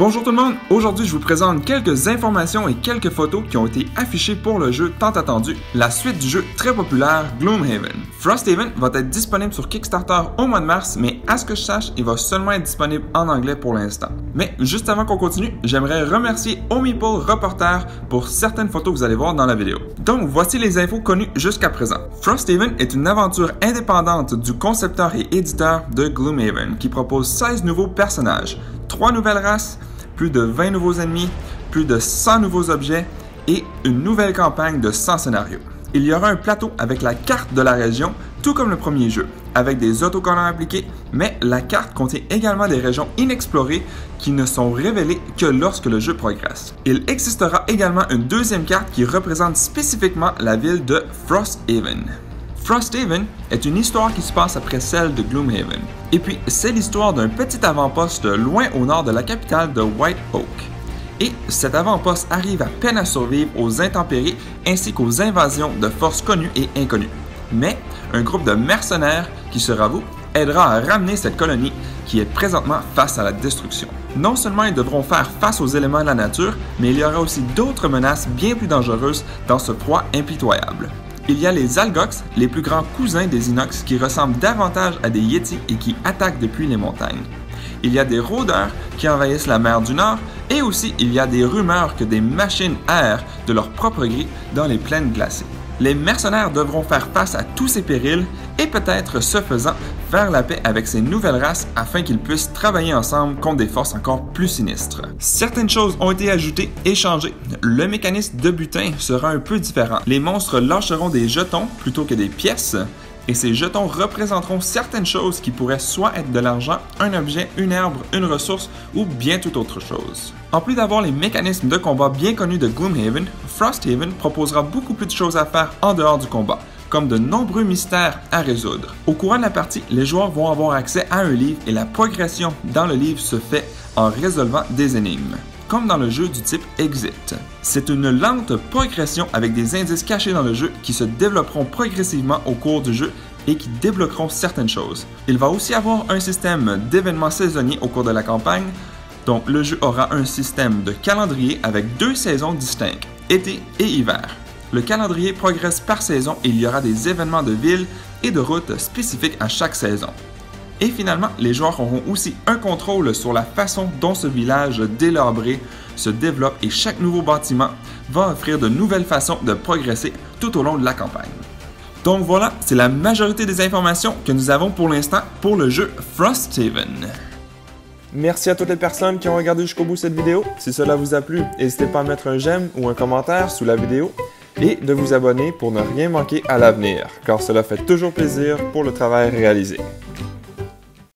Bonjour tout le monde, aujourd'hui je vous présente quelques informations et quelques photos qui ont été affichées pour le jeu tant attendu, la suite du jeu très populaire Gloomhaven. Frosthaven va être disponible sur Kickstarter au mois de mars, mais à ce que je sache, il va seulement être disponible en anglais pour l'instant. Mais juste avant qu'on continue, j'aimerais remercier Omeeple Reporter pour certaines photos que vous allez voir dans la vidéo. Donc voici les infos connues jusqu'à présent. Frosthaven est une aventure indépendante du concepteur et éditeur de Gloomhaven qui propose 16 nouveaux personnages, 3 nouvelles races, plus de 20 nouveaux ennemis, plus de 100 nouveaux objets et une nouvelle campagne de 100 scénarios. Il y aura un plateau avec la carte de la région, tout comme le premier jeu, avec des autocollants appliqués, mais la carte contient également des régions inexplorées qui ne sont révélées que lorsque le jeu progresse. Il existera également une deuxième carte qui représente spécifiquement la ville de Frosthaven. Frosthaven est une histoire qui se passe après celle de Gloomhaven. Et puis, c'est l'histoire d'un petit avant-poste loin au nord de la capitale de Whiteoak. Et cet avant-poste arrive à peine à survivre aux intempéries ainsi qu'aux invasions de forces connues et inconnues. Mais un groupe de mercenaires, qui sera vous, aidera à ramener cette colonie qui est présentement face à la destruction. Non seulement ils devront faire face aux éléments de la nature, mais il y aura aussi d'autres menaces bien plus dangereuses dans ce froid impitoyable. Il y a les Algox, les plus grands cousins des Inox qui ressemblent davantage à des Yétis et qui attaquent depuis les montagnes. Il y a des rôdeurs qui envahissent la mer du Nord et aussi il y a des rumeurs que des machines errent de leur propre gré dans les plaines glacées. Les mercenaires devront faire face à tous ces périls et peut-être, ce faisant, faire la paix avec ces nouvelles races afin qu'ils puissent travailler ensemble contre des forces encore plus sinistres. Certaines choses ont été ajoutées et changées. Le mécanisme de butin sera un peu différent. Les monstres lâcheront des jetons plutôt que des pièces, et ces jetons représenteront certaines choses qui pourraient soit être de l'argent, un objet, une herbe, une ressource ou bien toute autre chose. En plus d'avoir les mécanismes de combat bien connus de Gloomhaven, Frosthaven proposera beaucoup plus de choses à faire en dehors du combat, comme de nombreux mystères à résoudre. Au courant de la partie, les joueurs vont avoir accès à un livre et la progression dans le livre se fait en résolvant des énigmes, comme dans le jeu du type Exit. C'est une lente progression avec des indices cachés dans le jeu qui se développeront progressivement au cours du jeu et qui débloqueront certaines choses. Il va aussi avoir un système d'événements saisonniers au cours de la campagne, donc le jeu aura un système de calendrier avec 2 saisons distinctes, été et hiver. Le calendrier progresse par saison et il y aura des événements de ville et de route spécifiques à chaque saison. Et finalement, les joueurs auront aussi un contrôle sur la façon dont ce village délabré se développe et chaque nouveau bâtiment va offrir de nouvelles façons de progresser tout au long de la campagne. Donc voilà, c'est la majorité des informations que nous avons pour l'instant pour le jeu Frosthaven. Merci à toutes les personnes qui ont regardé jusqu'au bout cette vidéo. Si cela vous a plu, n'hésitez pas à mettre un j'aime ou un commentaire sous la vidéo et de vous abonner pour ne rien manquer à l'avenir, car cela fait toujours plaisir pour le travail réalisé.